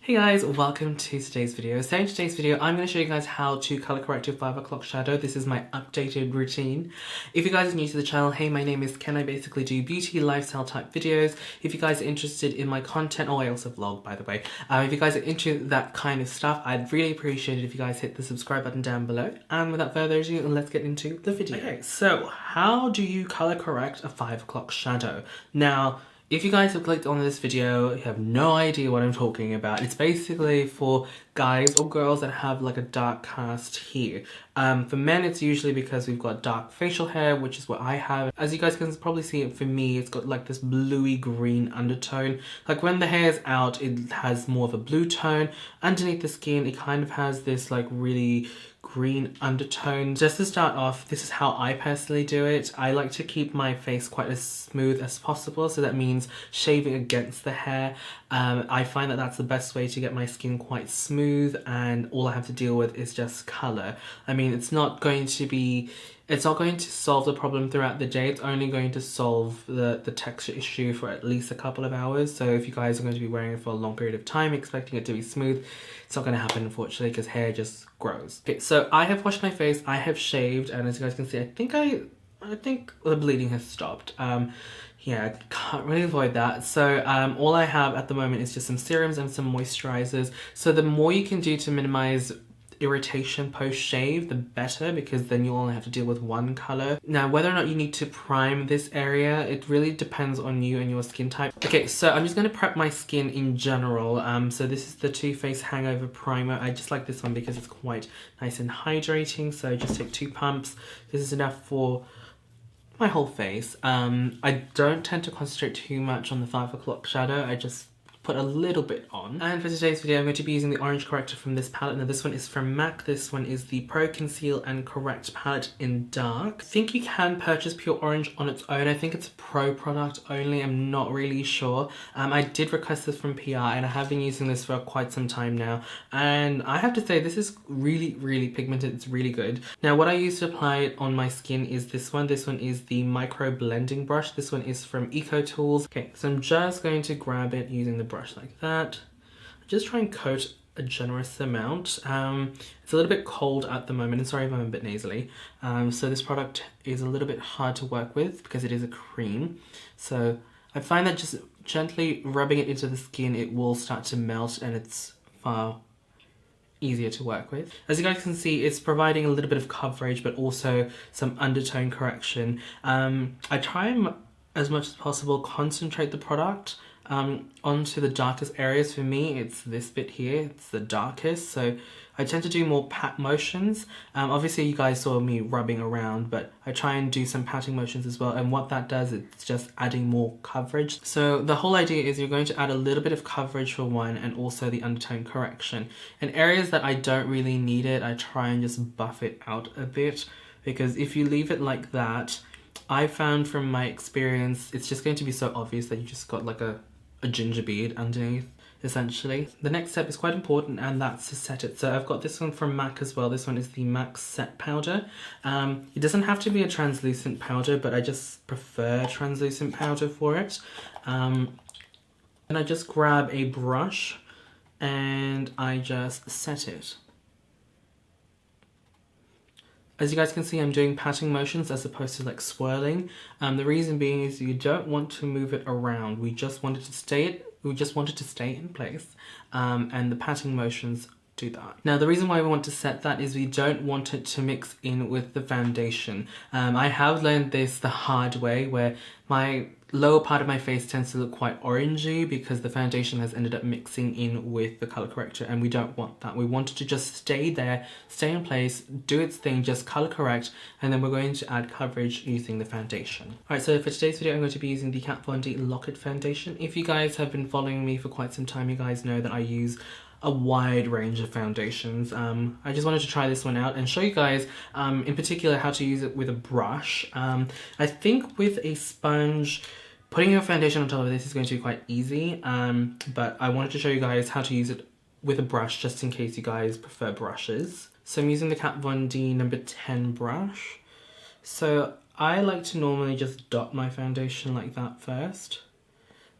Hey guys, welcome to today's video. So in today's video, I'm going to show you guys how to color correct your 5 o'clock shadow. This is my updated routine. If you guys are new to the channel, hey, my name is Ken. I basically do beauty, lifestyle type videos. If you guys are interested in my content, I also vlog, by the way. If you guys are into that kind of stuff, I'd really appreciate it if you guys hit the subscribe button down below. And without further ado, let's get into the video. Okay, so how do you color correct a 5 o'clock shadow? Now, if you guys have clicked on this video, you have no idea what I'm talking about. It's basically for guys or girls that have like a dark cast here. For men, it's usually because we've got dark facial hair, which is what I have. As you guys can probably see it for me, it's got like this bluey green undertone. Like when the hair is out, it has more of a blue tone. Underneath the skin, it kind of has this like really green undertone. Just to start off, this is how I personally do it. I like to keep my face quite as smooth as possible, so that means shaving against the hair. I find that that's the best way to get my skin quite smooth, and all I have to deal with is just color. I mean, it's not going to solve the problem throughout the day. It's only going to solve the texture issue for at least a couple of hours. So if you guys are going to be wearing it for a long period of time, expecting it to be smooth, it's not going to happen, unfortunately, because hair just grows. Okay, so I have washed my face, I have shaved, and as you guys can see, I think the bleeding has stopped. Yeah, I can't really avoid that. So all I have at the moment is just some serums and some moisturizers. So the more you can do to minimize irritation post-shave, the better, because then you only have to deal with one color. Now, whether or not you need to prime this area, it really depends on you and your skin type. Okay, so I'm just going to prep my skin in general. So this is the Too Faced Hangover Primer. I just like this one because it's quite nice and hydrating. So just take 2 pumps. This is enough for my whole face. I don't tend to concentrate too much on the 5 o'clock shadow. I just put a little bit on. And for today's video, I'm going to be using the Orange Corrector from this palette. Now this one is from MAC. This one is the Pro Conceal and Correct palette in dark. I think you can purchase pure orange on its own. I think it's a pro product only. I'm not really sure. I did request this from PR, and I have been using this for quite some time now. And I have to say, this is really pigmented. It's really good. Now what I use to apply it on my skin is this one. This one is the Micro Blending Brush. This one is from Eco Tools. Okay, so I'm just going to grab it using the brush like that. Just try and coat a generous amount. It's a little bit cold at the moment, and sorry if I'm a bit nasally. So this product is a little bit hard to work with because it is a cream. So I find that just gently rubbing it into the skin, it will start to melt, and it's far easier to work with. As you guys can see, it's providing a little bit of coverage, but also some undertone correction. I try and, as much as possible, concentrate the product onto the darkest areas. For me, it's this bit here, it's the darkest, so I tend to do more pat motions. Obviously you guys saw me rubbing around, but I try and do some patting motions as well, and what that does, it's just adding more coverage. So the whole idea is you're going to add a little bit of coverage for one, and also the undertone correction. In areas that I don't really need it, I try and just buff it out a bit, because if you leave it like that, I found from my experience, it's just going to be so obvious that you just got like a ginger bead underneath, essentially. The next step is quite important, and that's to set it. So I've got this one from MAC as well. This one is the MAC Set Powder. It doesn't have to be a translucent powder, but I just prefer translucent powder for it. And I just grab a brush and I just set it. As you guys can see, I'm doing patting motions as opposed to like swirling. The reason being is you don't want to move it around. We just want it to stay in place, and the patting motions do that. Now the reason why we want to set that is we don't want it to mix in with the foundation. I have learned this the hard way, where my lower part of my face tends to look quite orangey because the foundation has ended up mixing in with the color corrector, and we don't want that. We want it to just stay there, stay in place, do its thing, just color correct, and then we're going to add coverage using the foundation. Alright, so for today's video, I'm going to be using the Kat Von D Lock-It Foundation. If you guys have been following me for quite some time, you guys know that I use a wide range of foundations. I just wanted to try this one out and show you guys in particular how to use it with a brush. I think with a sponge, putting your foundation on top of this is going to be quite easy, but I wanted to show you guys how to use it with a brush just in case you guys prefer brushes. So I'm using the Kat Von D number 10 brush. So I like to normally just dot my foundation like that first,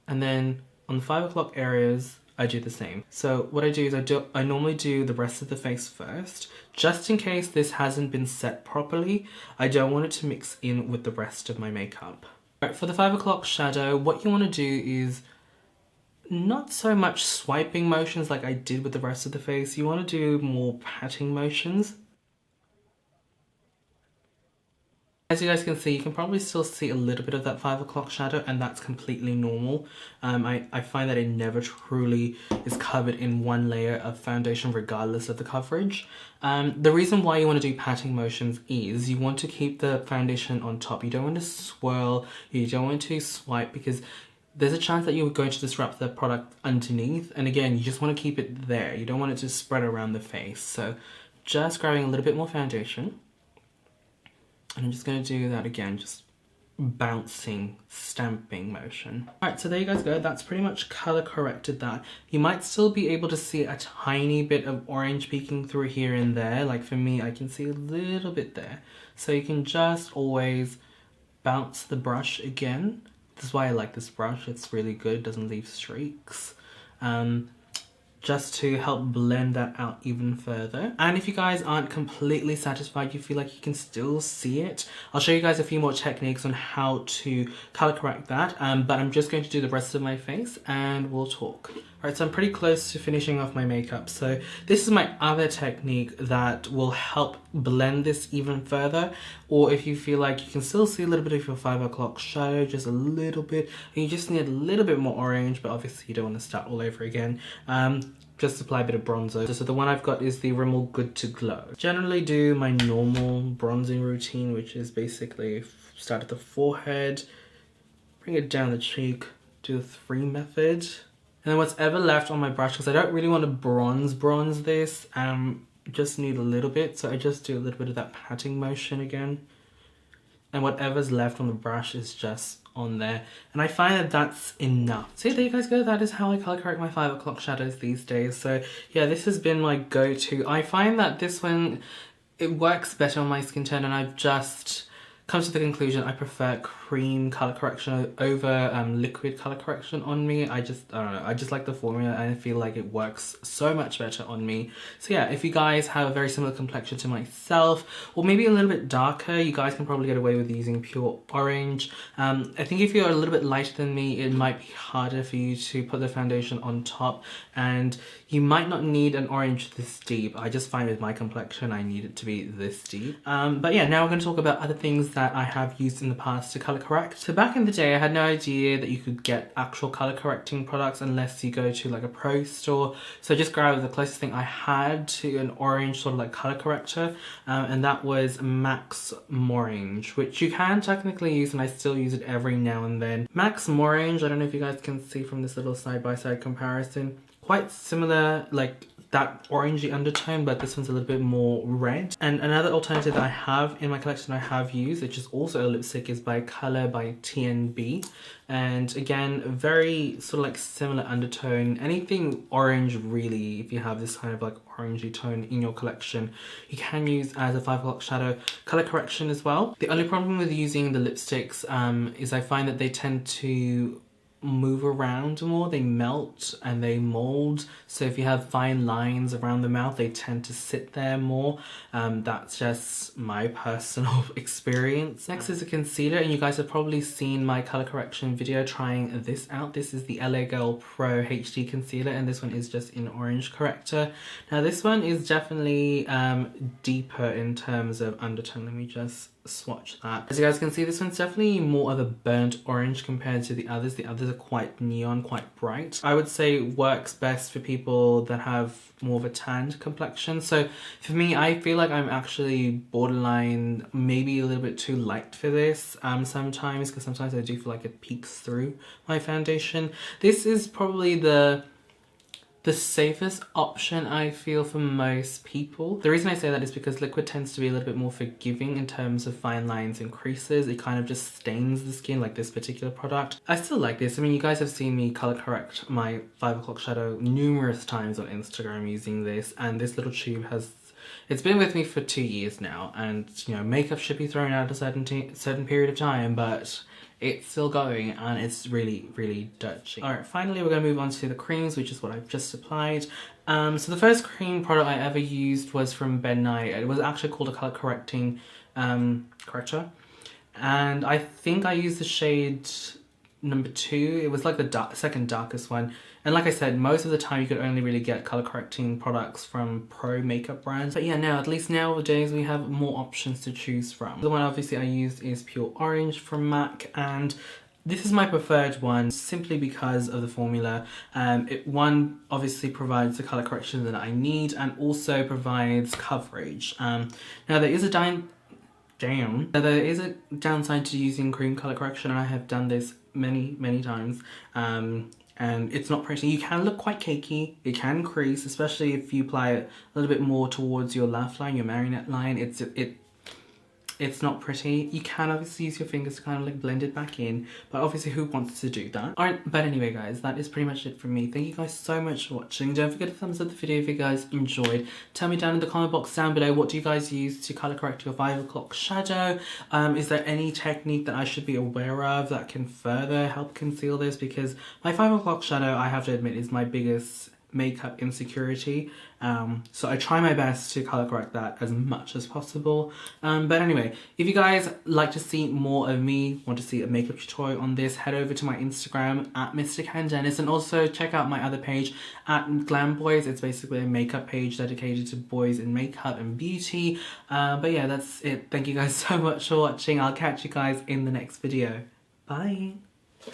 and then on the 5 o'clock areas I do the same. So what I do is I normally do the rest of the face first, just in case this hasn't been set properly. I don't want it to mix in with the rest of my makeup. Right, for the 5 o'clock shadow, what you want to do is not so much swiping motions like I did with the rest of the face. You want to do more patting motions. As you guys can see, you can probably still see a little bit of that 5 o'clock shadow, and that's completely normal. I find that it never truly is covered in one layer of foundation regardless of the coverage. The reason why you want to do patting motions is you want to keep the foundation on top. You don't want to swirl, you don't want to swipe, because there's a chance that you're going to disrupt the product underneath. And again, you just want to keep it there. You don't want it to spread around the face. So just grabbing a little bit more foundation. And I'm just going to do that again, just bouncing, stamping motion. Alright, so there you guys go. That's pretty much color corrected that. You might still be able to see a tiny bit of orange peeking through here and there. Like for me, I can see a little bit there. So you can just always bounce the brush again. This is why I like this brush. It's really good, it doesn't leave streaks. Just to help blend that out even further. And if you guys aren't completely satisfied, you feel like you can still see it, I'll show you guys a few more techniques on how to color correct that, but I'm just going to do the rest of my face and we'll talk. Alright, so I'm pretty close to finishing off my makeup. So this is my other technique that will help blend this even further. Or if you feel like you can still see a little bit of your 5 o'clock shadow, just a little bit, and you just need a little bit more orange, but obviously you don't want to start all over again. Just apply a bit of bronzer. So the one I've got is the Rimmel Good to Glow. Generally do my normal bronzing routine, which is basically start at the forehead, bring it down the cheek, do the 3 method. And then what's ever left on my brush, because I don't really want to bronze this, just need a little bit. So I just do a little bit of that patting motion again. And whatever's left on the brush is just on there, and I find that that's enough. So there you guys go, that is how I color correct my 5 o'clock shadows these days. So yeah, this has been my go-to. I find that this one, it works better on my skin tone, and I've just come to the conclusion I prefer cream color correction over liquid color correction on me. I don't know, I just like the formula and I feel like it works so much better on me. So yeah, if you guys have a very similar complexion to myself, or maybe a little bit darker, you guys can probably get away with using pure orange. I think if you're a little bit lighter than me, it might be harder for you to put the foundation on top, and you might not need an orange this deep. I just find with my complexion I need it to be this deep. But yeah, now we're going to talk about other things that I have used in the past to color correct. So back in the day, I had no idea that you could get actual color correcting products unless you go to like a pro store. So I just grabbed the closest thing I had to an orange sort of like color corrector, and that was MAC's Morange, which you can technically use, and I still use it every now and then. MAC's Morange, I don't know if you guys can see from this little side-by-side comparison, quite similar, like that orangey undertone, but this one's a little bit more red. And another alternative that I have in my collection I have used, which is also a lipstick, is by Color by TNB. And again, very sort of like similar undertone. Anything orange really, if you have this kind of like orangey tone in your collection, you can use as a 5 o'clock shadow color correction as well. The only problem with using the lipsticks is I find that they tend to move around more, they melt and they mold. So if you have fine lines around the mouth, they tend to sit there more. That's just my personal experience. Next is a concealer, and you guys have probably seen my color correction video trying this out. This is the LA Girl Pro HD concealer, and this one is just in orange corrector. Now this one is definitely deeper in terms of undertone. Let me just swatch that. As you guys can see, this one's definitely more of a burnt orange compared to the others. The others are quite neon, quite bright. I would say works best for people that have more of a tanned complexion. So for me, I feel like I'm actually borderline, maybe a little bit too light for this sometimes, because sometimes I do feel like it peeks through my foundation. This is probably the safest option, I feel, for most people. The reason I say that is because liquid tends to be a little bit more forgiving in terms of fine lines and creases. It kind of just stains the skin, like this particular product. I still like this. I mean, you guys have seen me color correct my 5 o'clock shadow numerous times on Instagram using this, and this little tube it's been with me for 2 years now, and you know, makeup should be thrown out at a certain period of time, but it's still going and it's really, really dirt cheap. Alright, finally we're going to move on to the creams, which is what I've just applied. So the first cream product I ever used was from Ben Nye. It was actually called a color correcting corrector. And I think I used the shade number 2. It was like the second darkest one. And like I said, most of the time you could only really get color correcting products from pro makeup brands. But yeah, now, at least nowadays, we have more options to choose from. The one obviously I used is Pure Orange from MAC, and this is my preferred one simply because of the formula. One obviously provides the color correction that I need and also provides coverage. Now there is a there is a downside to using cream color correction, and I have done this many times. And it's not pretty. You can look quite cakey. It can crease, especially if you apply it a little bit more towards your laugh line, your marionette line. It's not pretty. You can obviously use your fingers to kind of like blend it back in, but obviously who wants to do that? Alright, but anyway guys, that is pretty much it from me. Thank you guys so much for watching. Don't forget to thumbs up the video if you guys enjoyed. Tell me down in the comment box down below, what do you guys use to colour correct your 5 o'clock shadow? Is there any technique that I should be aware of that can further help conceal this? Because my 5 o'clock shadow, I have to admit, is my biggest makeup insecurity, so I try my best to color correct that as much as possible. But anyway, if you guys like to see more of me, want to see a makeup tutorial on this, head over to my Instagram at MrKenDenis, and also check out my other page at Glam Boys. It's basically a makeup page dedicated to boys in makeup and beauty. But yeah, that's it. Thank you guys so much for watching. I'll catch you guys in the next video. Bye.